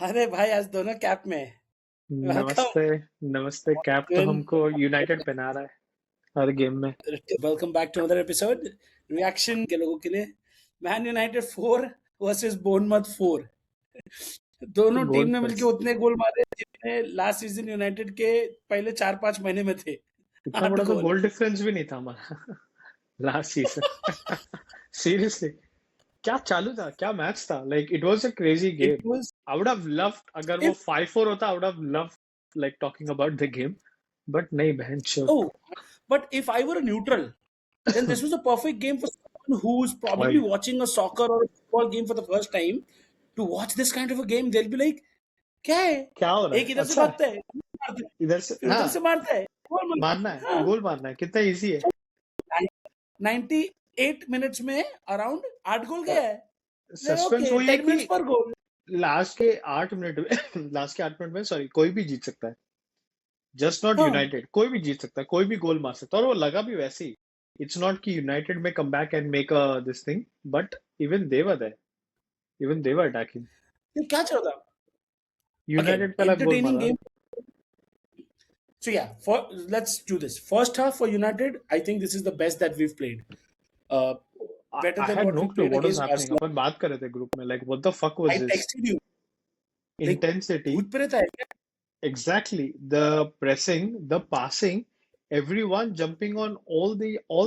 अरे भाई आज दोनों कैप में है। वेलकम नमस्ते। नमस्ते। कैप तो हमको यूनाइटेड पहना रहा है हर गेम में। Welcome back to another episode. Reaction के लोगों के लिए मैन यूनाइटेड 4 वर्सेस बोर्नमथ 4। दोनों टीम गोल ने मिलकर फेस्ट। उतने गोल मारे जितने लास्ट सीजन यूनाइटेड के पहले 4-5 महीने में थे। इतना 8 बड़ा तो गोल। गोल डिफरेंस भी नहीं था हमारा लास्ट सीजन। सीरियसली, क्या चालू था, क्या मैच था। Like it was a crazy it game. Was I would have loved अगर वो इफ 5-4 होता। I would have loved like talking about the game, but नहीं बहन चो। oh but if I were a neutral then this was a perfect game for someone who's probably भाई watching a soccer or a football game for the first time to watch this kind of a game. They'll be like, क्या है? क्या हो रहा एक है, इधर से अच्छा है। भागता है, मारता है, इधर से फिर उधर हाँ, से मारता है, गोल मारना मारता है। है, गोल मारना है, कितना इजी है। 98 मिनट्स में अराउंड 8 गोल गया है। सस्पेंस ओके, वही है 10 कि मिनट्स पर गोल। लास्ट के 8 मिनट में लास्ट के 8 मिनट में सॉरी, कोई भी जीत सकता है। जस्ट नॉट हाँ, यूनाइटेड, कोई भी जीत सकता है, कोई भी गोल मार सकता है, और वो लगा भी वैसे ही। इट्स नॉट कि यूनाइटेड में come back and make a this thing, but even they were there, even they were attacking. ये क्या चल रहा? अगेन यूनाइटेड पहला गोल एंटरटेनिंग मारा गेम। ना। So yeah, let's do this. First half for United, I think this is the best that we've played. Uh, Better I than had what no we clue played what was against happening. Barcelona. अपन बात कर रहे थे group में, like what the fuck I was this. texted you like intensity, भूत प्रेत है क्या? exactly, the pressing, the passing, everyone jumping on all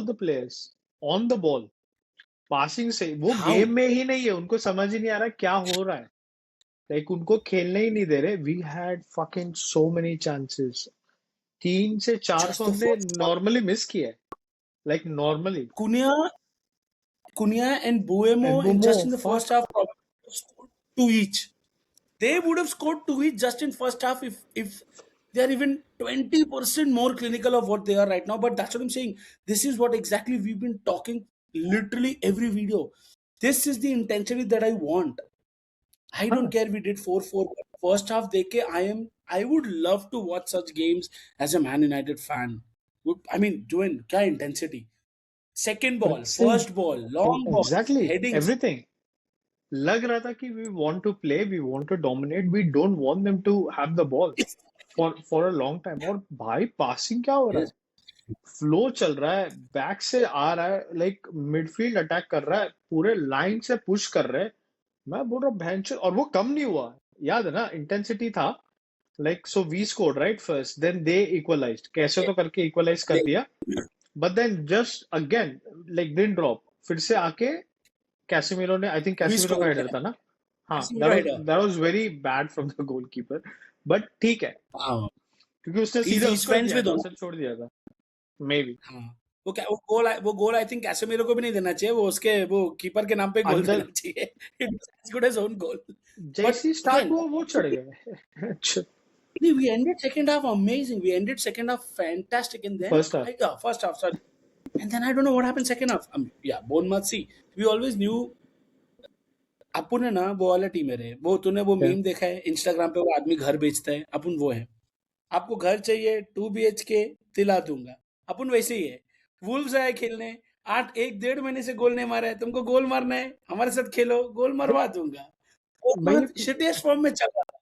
the players on the ball, passing से वो How? गेम में ही नहीं है। उनको समझ ही नहीं आ रहा क्या हो रहा है। लाइक उनको खेलने ही नहीं दे रहे। We had fucking so many chances. 3 से 4 तो Just the हमने first half. नॉर्मली मिस किया है। Like normally. Cunha and Buemo Mbeumo, just in the first fuck. half probably scored two each. They would have scored two each just in first half if they are even 20% more clinical of what they are right now. But that's what I'm saying. This is what exactly we've been talking literally every video. This is the intensity that I want. I don't हाँ care we did 4-4. First half देखे I would love to watch such games as a Man United fan. I mean, doing क्या intensity. Second ball, pressing, first ball, long balls, exactly, headings. Everything. लग रहा था कि we want to play, we want to dominate, we don't want them to have the ball for a long time. और भाई passing क्या हो रहा है। Yes. फ्लो चल रहा है, बैक से आ रहा है, लाइक मिडफील्ड अटैक कर रहा है, पूरे लाइन से पुश कर रहे हैं। मैं बोल रहा हूँ भैंचो, और वो कम नहीं हुआ। याद है ना, इंटेंसिटी था। Like so we scored right first, then they equalised, कैसे तो करके इक्वलाइज कर दिया। But then just again like didn't drop, फिर से आके कैसेमीरो ने, आई थिंक We कैसेमीरो का scored. हेडर था ना। हाँ, Casemiro header. That was very bad from the goalkeeper, but ठीक है, हाँ. क्योंकि उसने सीधा He's उसको ही friends दिया with था, Onana. उसे छोड़ दिया था मे बी। हाँ. वो गोल आई थिंक कैसेमीरो को भी नहीं देना चाहिए, वो उसके वो कीपर के नाम पे गोल देना अंदर चाहिए. It's as good as own goal. But जैसे ही स्टार्ट again, हुआ वो चढ़ गए। अच्छा। we ended second half amazing. We ended second half fantastic, and then first half. first half, sorry. And then I don't know what happened second half. Yeah, Bournemouth. See, we always knew अपन है ना वो वाला team है रे। वो तूने वो क्या? मीम देखा है इंस्टाग्राम पे, वो आदमी घर बेचता है, अपन वो है। आपको घर चाहिए 2 BHK, दिला दूंगा। अपन वैसे ही है। वुल्व्स आए खेलने, 1.5 महीने से गोल नहीं मारा है, तुमको गोल मारना है, हमारे साथ खेलो, गोल मरवा दूंगा। वो मैं ये बहुत शिटेस्ट फॉर्म में चल रहा है।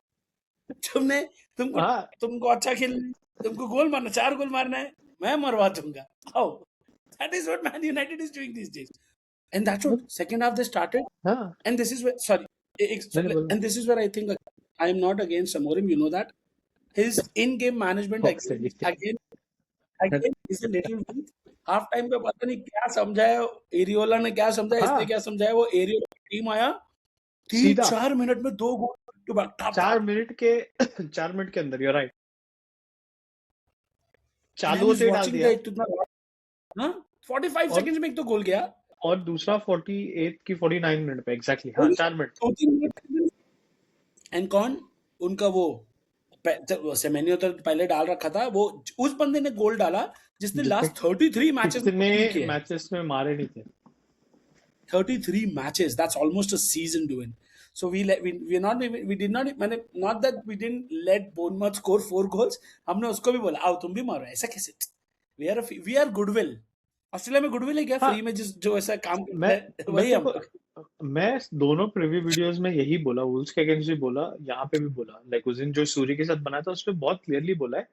तुमने तुमको हाँ, तुमको अच्छा खेलना है, तुमको गोल मारना, 4 गोल मारना है, मैं मरवा दूंगा। How? That is what man United is doing these days. And that's what second half they started. हाँ, And this is where, sorry, मैंने बोला and this is where I think I am not against Amorim, you know that. His in-game management बहुत again, सही again, again is a little weak. Half time पे पता नहीं क्या समझाया, areola ने क्या समझाया, इसने हाँ, क्या समझाया, वो एरियोला की टीम आया, तीन सीधा 4 मिनट में 2 goal to back, top 4 top. Minute के 4 मिनट के अंदर, यू राइट, And I चालू was होते ही डाल watching दिया। the इतना, हाँ, 45 और सेकंड्स में एक तो गोल गया. और दूसरा 48 की 49 मिनट पे, एग्जैक्टली हाँ, 4 मिनट। 2-3 मिनट. एंड कौन उनका वो सेमेन्यो तो पहले डाल रखा था, वो उस बंदे ने गोल डाला जिसने जितने लास्ट 33 मैचेस में कितने नहीं किया है. मैचेस में मारे नहीं थे। 33 matches, that's almost a season doing. So we not even, we did not, मैंने not that we didn't let Bournemouth score 4 goals. हमने उसको भी बोला आओ तुम भी मारो, ऐसा कैसे. We are goodwill. ऑस्ट्रेलिया में गुडविल है क्या, हाँ, फ्री में जिस जो ऐसा काम मैं करता है मैं वही तेरे हम को लोग. मैं दोनों प्रीव्यू वीडियोस में यही बोला, वुल्स के अगेंस्ट भी बोला, यहाँ पे भी बोला, लाइक उस दिन जो सूर्य के साथ बना था उसमें बहुत क्लियरली बोला है,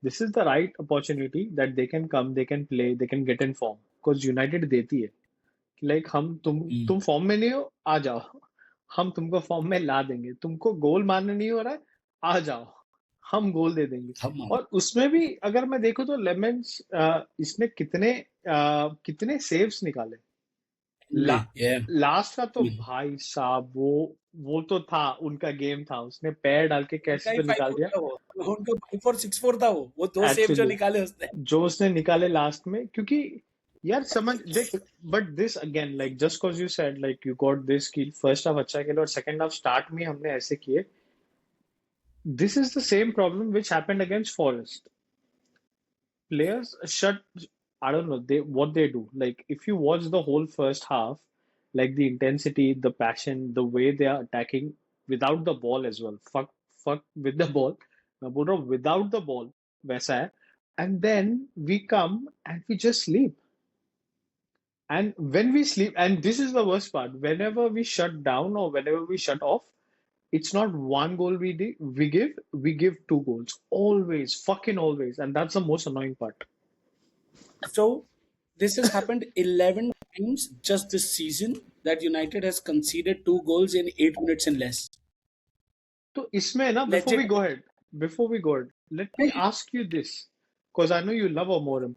this is the right opportunity that they can come, they can play, they can get in form, because United देती है कि लाइक हम तुम फॉर्म में नहीं हो, आ जाओ, हम तुमको फॉर्म में ला देंगे, तुमको गोल मारना नहीं हो रहा है, आ जाओ, हम गोल दे देंगे। हम और उसमें भी अगर मैं देखूं तो लेमेंस इसने कितने सेव्स निकाले। ला, में ये लास्ट का तो भाई साहब वो तो था, उनका गेम था, उसने पैर डाल के उनका कैसे ही तो निकाल 5-4 दिया। था वो, उनका 5-4 6-4 था वो 2 सेव जो एक्चुअली निकाले उसने। जो उसने निकाले लास्ट में, क्योंकि यार समझ देख, but this again like just cause you said like you got this की फर्स्ट हाफ अच्छा खेला और सेकंड हाफ स्टार्ट में हमने ऐसे किए, this is the same problem which happened against forest. Players shut, I don't know, they what they do. Like if you watch the whole first half, like the intensity, the passion, the way they are attacking without the ball as well. Fuck with the ball. मैं बोल रहा हूँ without the ball वैसा है. And then we come and we just sleep. And when we sleep, and this is the worst part, whenever we shut down or whenever we shut off, it's not one goal we give two goals. Always, fucking always. And that's the most annoying part. So this has happened 11 times just this season that United has conceded 2 goals in 8 minutes and less. तो इसमें ना Legit. before we go ahead, let me ask you this, because I know you love Amorim.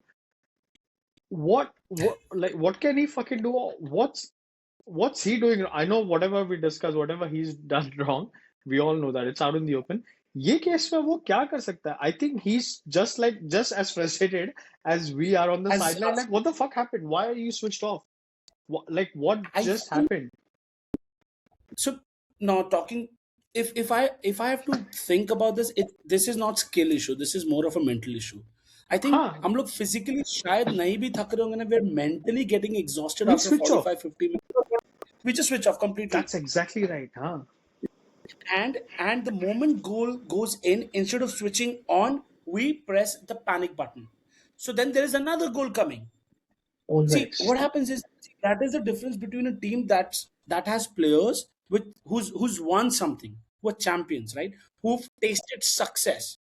What can he fucking do? What's he doing? I know whatever we discuss, whatever he's done wrong, we all know that it's out in the open. ये case में वो क्या कर सकता है? I think he's just as frustrated as we are on the As sideline. Like, what the fuck happened? Why are you switched off? What I just think happened? so. Now talking, if I have to think about this, this is not skill issue. This is more of a mental issue. I think हाँ, हम लोग physically शायद नहीं भी थक रहे होंगे ना, we're mentally getting exhausted we after switch off. 45-50 minutes. We just switch off completely. That's exactly right. हाँ. And the moment goal goes in, instead of switching on, we press the panic button. So then there is another goal coming. See, Always. what happens is that is the difference between a team that has players with who's won something, who are champions, right? Who've tasted success.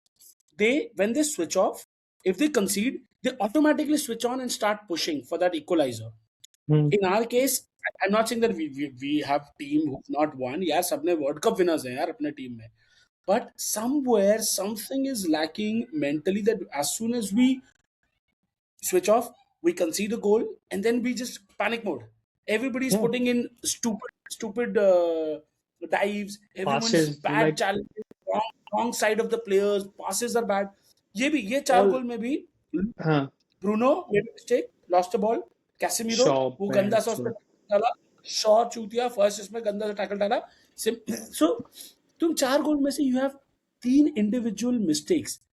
They, when they switch off, if they concede, they automatically switch on and start pushing for that equalizer. Hmm. In our case, I'm not saying that we have team who've not won. यार सबने World Cup winners हैं यार अपने team में. But somewhere something is lacking mentally, that as soon as we switch off, we concede a goal, and then we just panic mode. Everybody's Yeah. putting in stupid dives. Everyone's Passes, bad like challenges, wrong side of the players. Passes are bad. ये 4 all. गोल में भी हाँ. Bruno made a mistake, lost a ball. Casemiro Shaw, वो गंदा सा bench. उसने डाला. शॉ चूतिया फर्स्ट इसमें गंदा सा टैकल डाला. सो तुम 4 गोल में से यू हैव 3 इंडिविजुअल मिस्टेक्स.